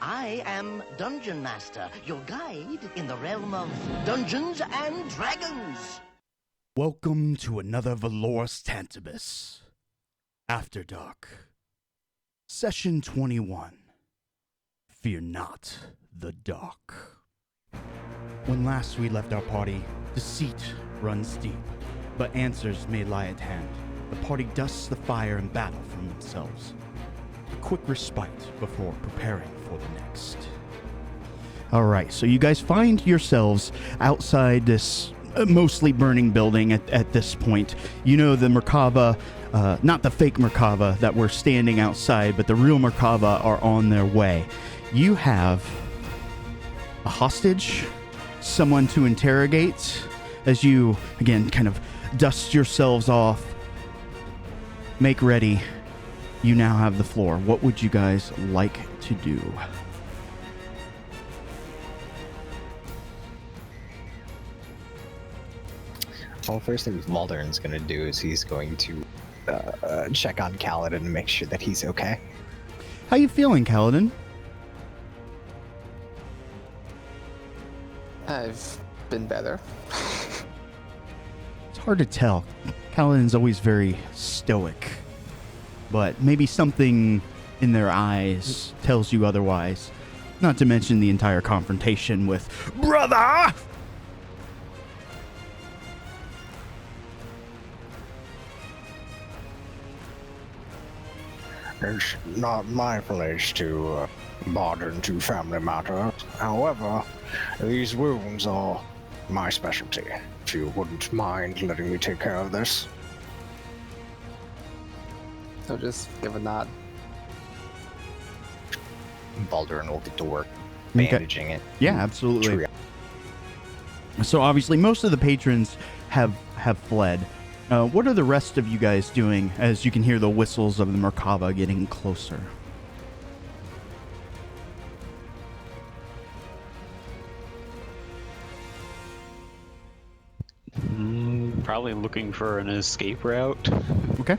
I am Dungeon Master, your guide in the realm of Dungeons and Dragons. Welcome to another Valoris Tantibus. Afterdark. Session 21. Fear not the dark. When last we left our party, deceit runs deep, but answers may lie at hand. The party dusts the fire and battle from themselves. A quick respite before preparing for the next. Alright, so you guys find yourselves outside this mostly burning building at this point. You know the Merkava, not the fake Merkava that were standing outside, but the real Merkava are on their way. You have a hostage, someone to interrogate, as you, again, kind of dust yourselves off. Make ready. You now have the floor. What would you guys like to do? Well, first thing Valdorin's going to do is he's going to check on Kaladin and make sure that he's okay. How you feeling, Kaladin? I've been better. It's hard to tell. Kaladin's always very stoic, but maybe something in their eyes tells you otherwise. Not to mention the entire confrontation with Brother! It's not my place to bother into family matters. However, these wounds are my specialty. If you wouldn't mind letting me take care of this. So just give a nod. Baldurin will get to work bandaging it. Yeah, absolutely. So obviously most of the patrons have fled. What are the rest of you guys doing as you can hear the whistles of the Merkava getting closer? Probably looking for an escape route. Okay.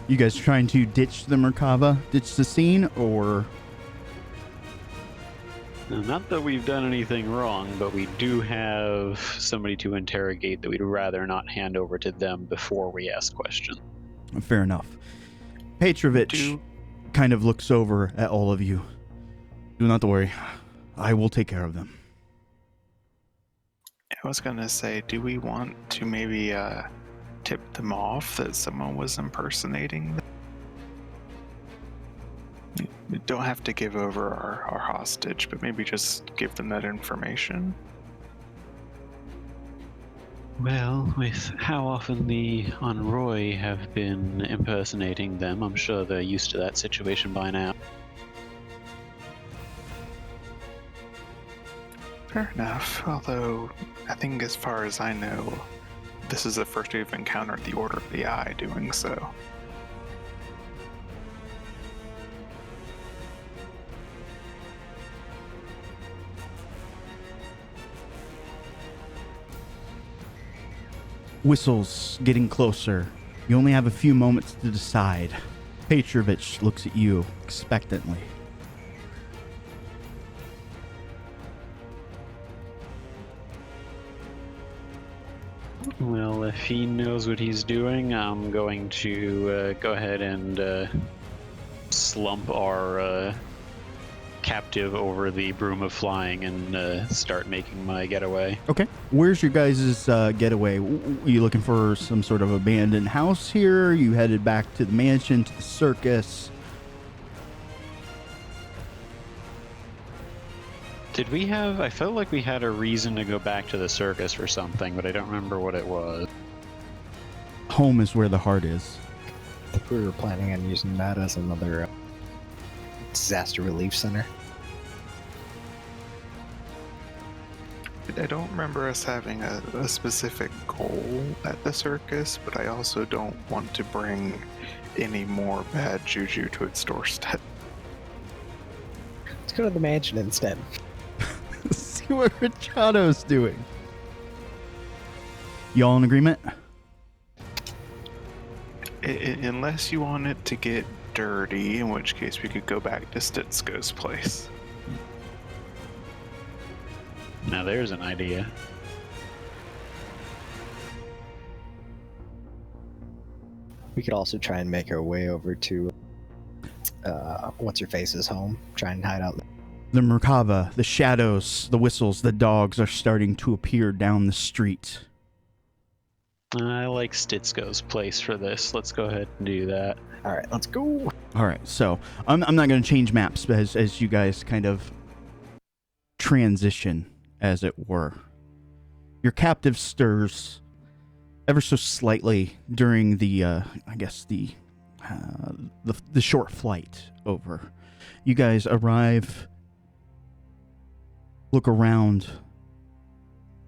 You guys trying to ditch the Merkava, ditch the scene, or? Not that we've done anything wrong, but we do have somebody to interrogate that we'd rather not hand over to them before we ask questions. Fair enough. Petrovich kind of looks over at all of you. Do not worry. I will take care of them. I was gonna say, do we want to maybe tip them off that someone was impersonating them? We don't have to give over our hostage, but maybe just give them that information. Well, with how often the Enroy have been impersonating them, I'm sure they're used to that situation by now. Fair enough, although I think as far as I know, this is the first we've encountered the Order of the Eye doing so. Whistles getting closer. You only have a few moments to decide. Petrovich looks at you expectantly. Well, if he knows what he's doing, I'm going to go ahead and slump our captive over the broom of flying and start making my getaway. Okay. Where's your guys' getaway? Are you looking for some sort of abandoned house here? Are you headed back to the mansion, to the circus? Did we have... I felt like we had a reason to go back to the circus for something, but I don't remember what it was. Home is where the heart is. We were planning on using that as another disaster relief center. I don't remember us having a specific goal at the circus, but I also don't want to bring any more bad juju to its doorstep. Let's go to the mansion instead. See what Rachado's doing. Y'all in agreement? Unless you want it to get dirty, in which case we could go back to Stitsko's place. Now there's an idea. We could also try and make our way over to what's-her-face's home. Try and hide out. The Merkava, the shadows, the whistles, the dogs are starting to appear down the street. I like Stitsko's place for this. Let's go ahead and do that. All right, let's go. All right, so I'm not going to change maps as you guys kind of transition, as it were. Your captive stirs ever so slightly during the short flight over. You guys arrive, look around,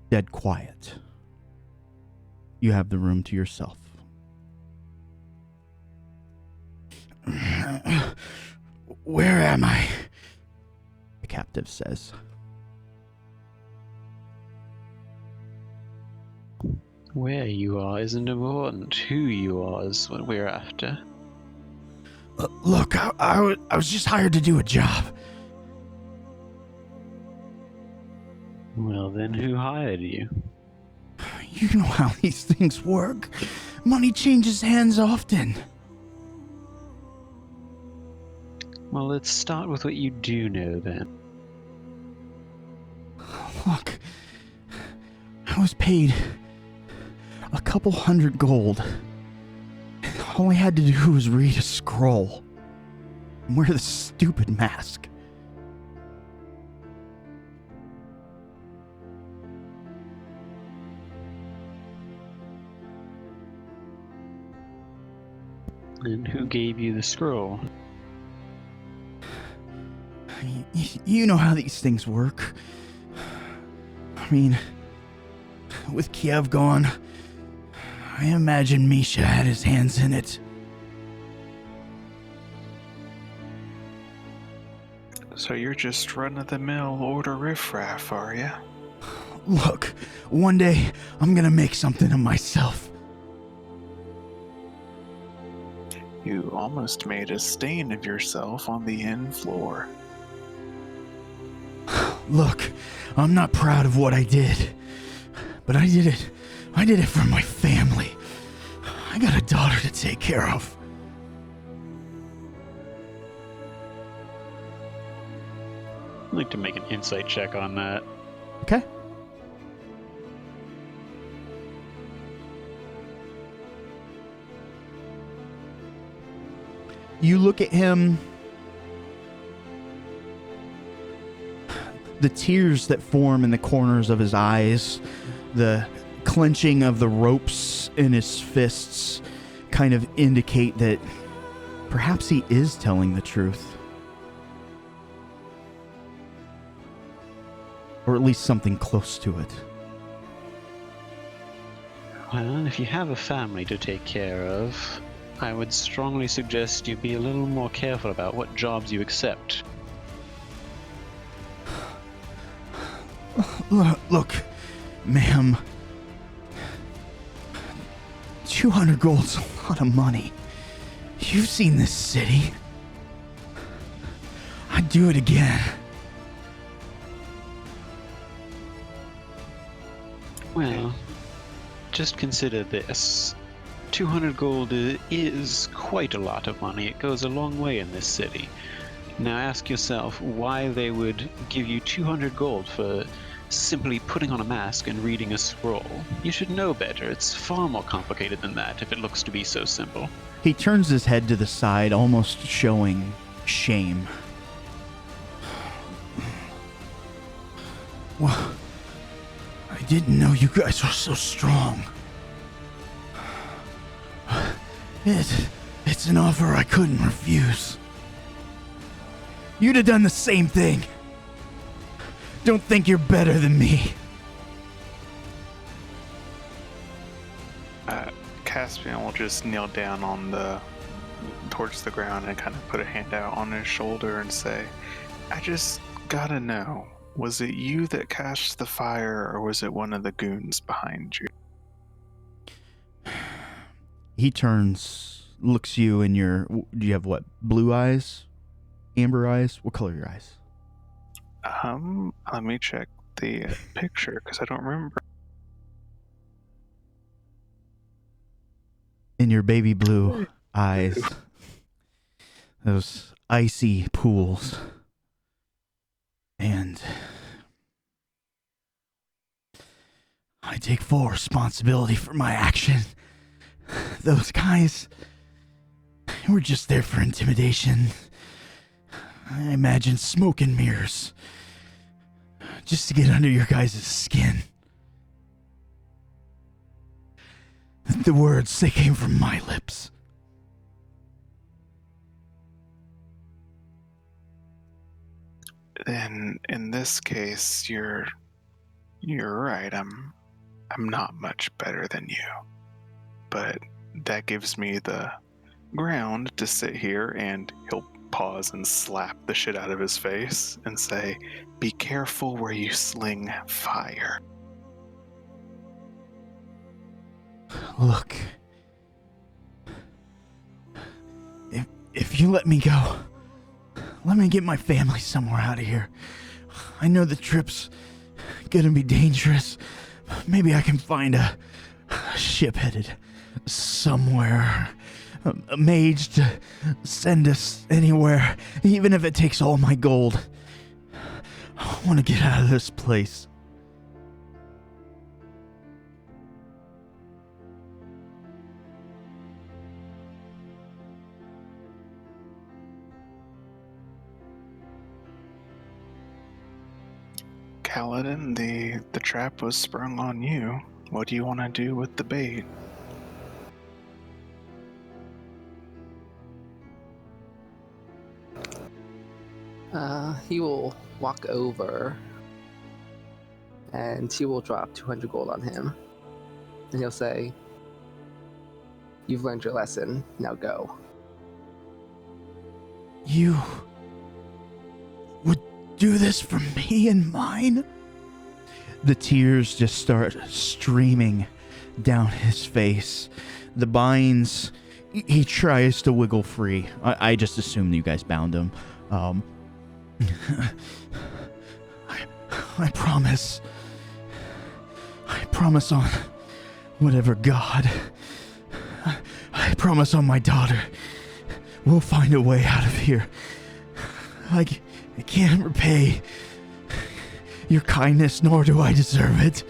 dead quiet. You have the room to yourself. Where am I? The captive says. Where you are isn't important. Who you are is what we're after. Look, I was just hired to do a job. Well, then who hired you? You know how these things work. Money changes hands often. Well, let's start with what you do know, then. Look, I was paid a couple hundred gold. All I had to do was read a scroll and wear the stupid mask. And who gave you the scroll? You know how these things work. I mean, with Kiev gone, I imagine Misha had his hands in it. So you're just run-of-the-mill order riffraff, are ya? Look, one day I'm gonna make something of myself. You almost made a stain of yourself on the inn floor. Look, I'm not proud of what I did, but I did it. I did it for my family. I got a daughter to take care of. I'd like to make an insight check on that. Okay. You look at him. The tears that form in the corners of his eyes, the clenching of the ropes in his fists kind of indicate that perhaps he is telling the truth. Or at least something close to it. Well, if you have a family to take care of, I would strongly suggest you be a little more careful about what jobs you accept. Look, ma'am. 200 gold's a lot of money. You've seen this city. I'd do it again. Well, just consider this. 200 gold is quite a lot of money. It goes a long way in this city. Now ask yourself why they would give you 200 gold for simply putting on a mask and reading a scroll. You should know better. It's far more complicated than that if it looks to be so simple. He turns his head to the side, almost showing shame. Well, I didn't know you guys were so strong. It's an offer I couldn't refuse. You'd have done the same thing. Don't think you're better than me. Caspian will just kneel down towards the ground and kind of put a hand out on his shoulder and say, I just gotta know, was it you that cast the fire or was it one of the goons behind you? He turns looks you in your... Do you have what? Blue eyes? Amber eyes? What color are your eyes? Let me check the picture because I don't remember. In your baby blue eyes. Those icy pools. And I take full responsibility for my action. Those guys were just there for intimidation. I imagine smoke and mirrors. Just to get under your guys' skin. The words, they came from my lips. Then in this case, you're right. I'm not much better than you. But that gives me the ground to sit here, and he'll pause and slap the shit out of his face and say, "Be careful where you sling fire." Look. If you let me go, let me get my family somewhere out of here. I know the trip's gonna be dangerous. Maybe I can find a ship headed somewhere. A mage to send us anywhere, even if it takes all my gold. I want to get out of this place. Kaladin, the trap was sprung on you. What do you want to do with the bait? He will walk over and he will drop 200 gold on him. And he'll say, "You've learned your lesson, now go." You would do this for me and mine? The tears just start streaming down his face. The binds, he tries to wiggle free. I just assumed you guys bound him. I promise. I promise on whatever God. I promise on my daughter. We'll find a way out of here. I can't repay your kindness, nor do I deserve it.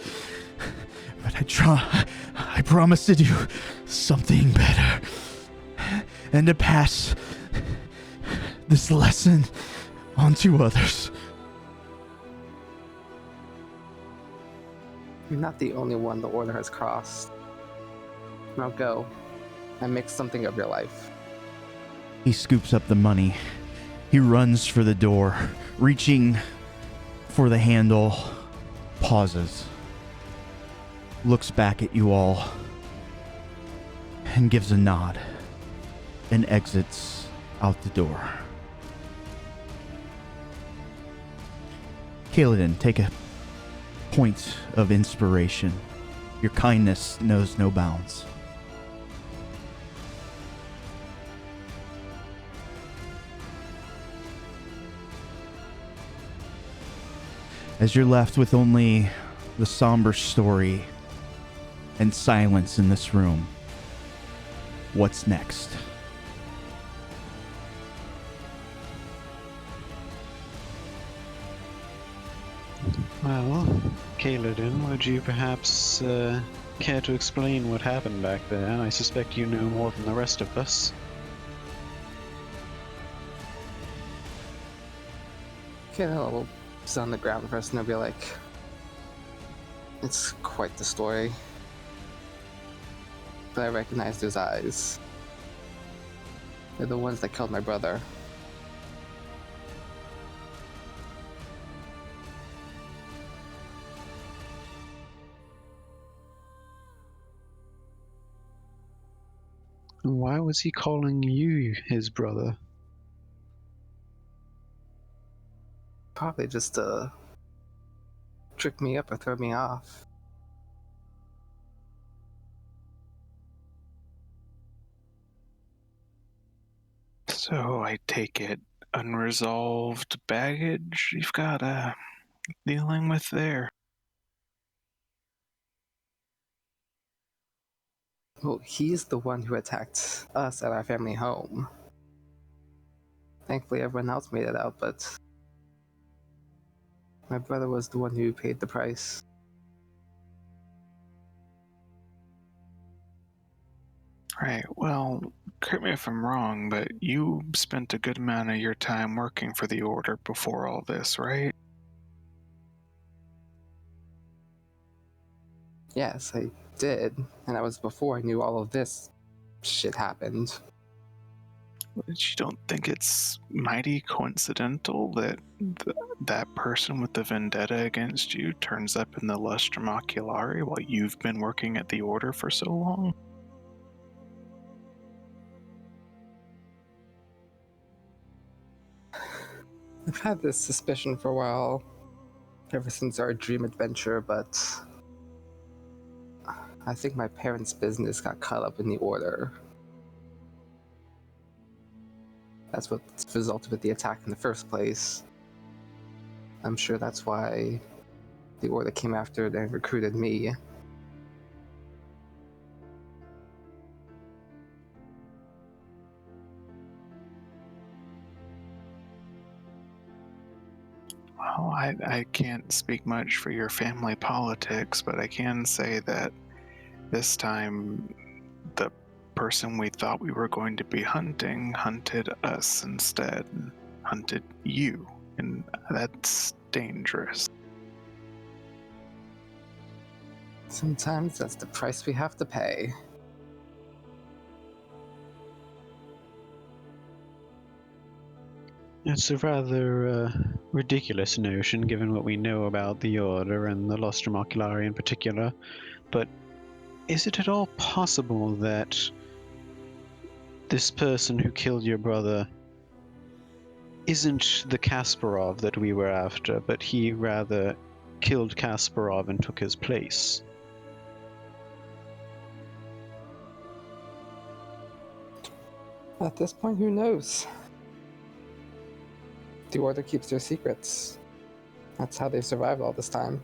But I promise to do something better. And to pass this lesson on to others. You're not the only one the order has crossed. Now go and make something of your life. He scoops up the money. He runs for the door, reaching for the handle, pauses, looks back at you all, and gives a nod, and exits out the door. Kaladin, take a point of inspiration. Your kindness knows no bounds. As you're left with only the somber story and silence in this room, what's next? Well, Kaladin, would you perhaps care to explain what happened back there? I suspect you know more than the rest of us. Okay, I'll sit on the ground first and I'll be like, "It's quite the story. But I recognize those eyes. They're the ones that killed my brother." Why was he calling you his brother? Probably just to trick me up or throw me off. So I take it unresolved baggage you've got dealing with there. Well, he's the one who attacked us at our family home. Thankfully, everyone else made it out, but my brother was the one who paid the price. Right, well, correct me if I'm wrong, but you spent a good amount of your time working for the Order before all this, right? Yes, I did, and that was before I knew all of this shit happened. But you don't think it's mighty coincidental that that person with the vendetta against you turns up in the Lustrum Oculari while you've been working at the Order for so long? I've had this suspicion for a while, ever since our dream adventure, but I think my parents' business got caught up in the Order. That's what resulted with the attack in the first place. I'm sure that's why the Order came after it and recruited me. Well, I can't speak much for your family politics, but I can say that this time the person we thought we were going to be hunting hunted us instead, hunted you, and that's dangerous. Sometimes that's the price we have to pay. It's a rather ridiculous notion, given what we know about the Order and the Lustrum Oculari in particular, but is it at all possible that this person who killed your brother isn't the Kasparov that we were after, but he rather killed Kasparov and took his place? At this point, who knows? The Order keeps their secrets. That's how they've survived all this time.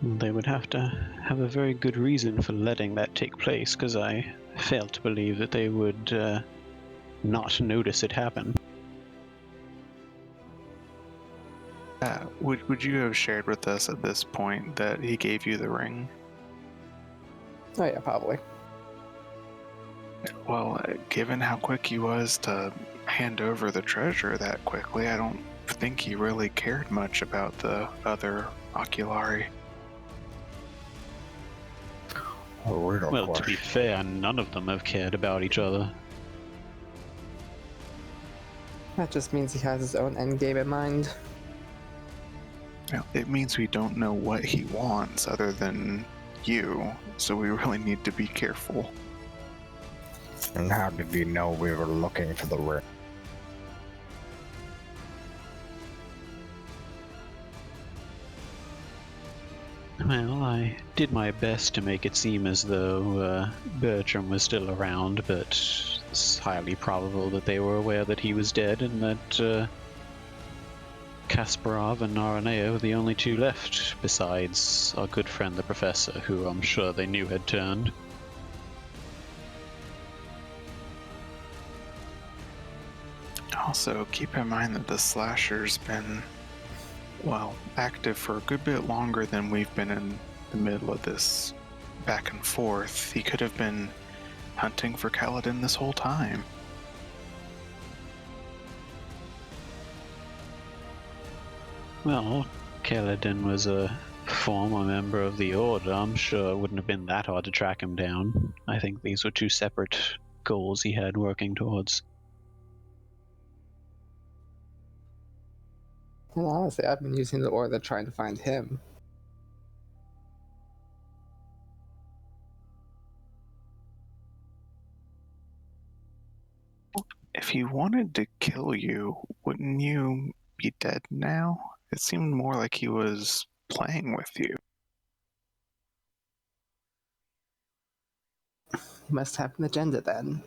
They would have to have a very good reason for letting that take place, because I fail to believe that they would not notice it happen. Would you have shared with us at this point that he gave you the ring? Oh yeah, probably. Well, given how quick he was to hand over the treasure that quickly, I don't think he really cared much about the other Oculari. Well, to be fair, none of them have cared about each other. That just means he has his own endgame in mind. Now, it means we don't know what he wants other than you, so we really need to be careful. And how did he know we were looking for the ring? Well, I did my best to make it seem as though Bertram was still around, but it's highly probable that they were aware that he was dead and that Kasparov and Aranea were the only two left, besides our good friend the Professor, who I'm sure they knew had turned. Also, keep in mind that the Slasher's been, well, active for a good bit longer than we've been in the middle of this back and forth. He could have been hunting for Kaladin this whole time. Well, Kaladin was a former member of the Order. I'm sure it wouldn't have been that hard to track him down. I think these were two separate goals he had working towards. And honestly, I've been using the Order trying to find him. If he wanted to kill you, wouldn't you be dead now? It seemed more like he was playing with you. He must have an agenda then.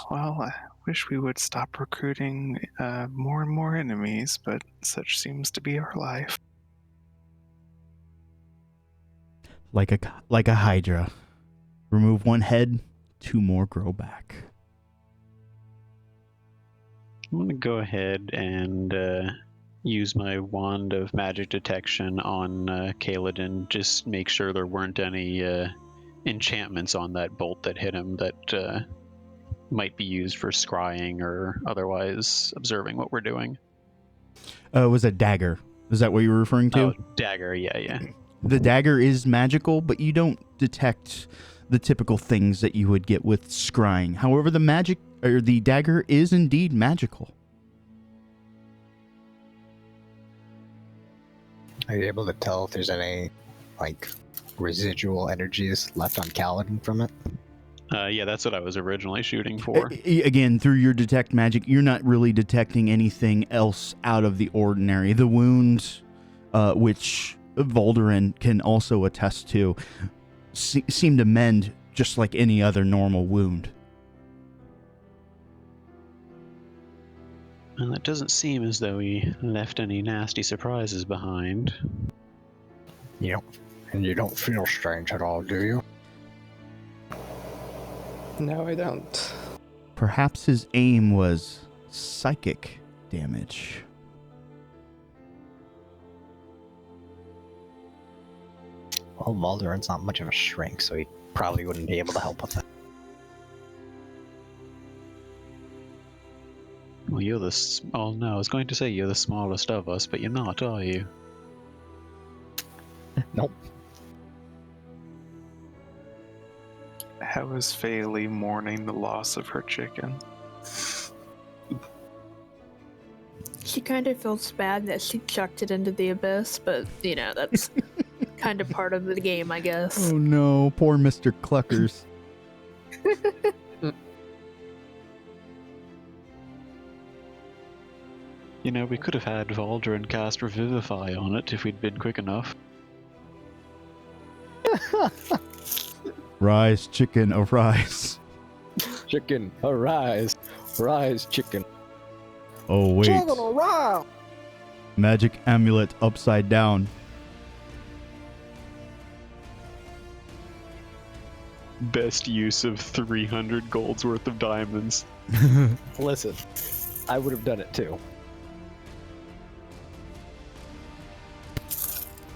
Well, I wish we would stop recruiting more and more enemies, but such seems to be our life. Like a hydra. Remove one head, 2 more grow back. I'm going to go ahead and use my wand of magic detection on Kaladin. Just make sure there weren't any enchantments on that bolt that hit him that might be used for scrying or otherwise observing what we're doing. It was a dagger. Is that what you were referring to? Oh, dagger, yeah. The dagger is magical, but you don't detect the typical things that you would get with scrying. However, the dagger is indeed magical. Are you able to tell if there's any, residual energies left on Kaladin from it? Yeah, that's what I was originally shooting for. Again, through your detect magic, you're not really detecting anything else out of the ordinary. The wound, which Volderin can also attest to, seem to mend just like any other normal wound. And it doesn't seem as though he left any nasty surprises behind. Yep. And you don't feel strange at all, do you? No, I don't. Perhaps his aim was psychic damage. Well, Volderin's not much of a shrink, so he probably wouldn't be able to help with it. Well, you're the... Oh, no, I was going to say you're the smallest of us, but you're not, are you? Nope. How is Faylee mourning the loss of her chicken? She kind of feels bad that she chucked it into the abyss, but, that's kind of part of the game, I guess. Oh no, poor Mr. Cluckers. We could have had Volderin cast Revivify on it if we'd been quick enough. Rise, chicken, arise. Chicken, arise. Rise, chicken. Oh, wait. Chicken, arise! Magic amulet upside down. Best use of 300 gold's worth of diamonds. Listen, I would have done it too.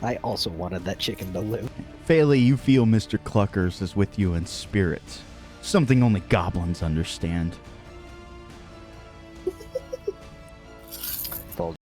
I also wanted that chicken to live. Faylee, you feel Mr. Cluckers is with you in spirit. Something only goblins understand.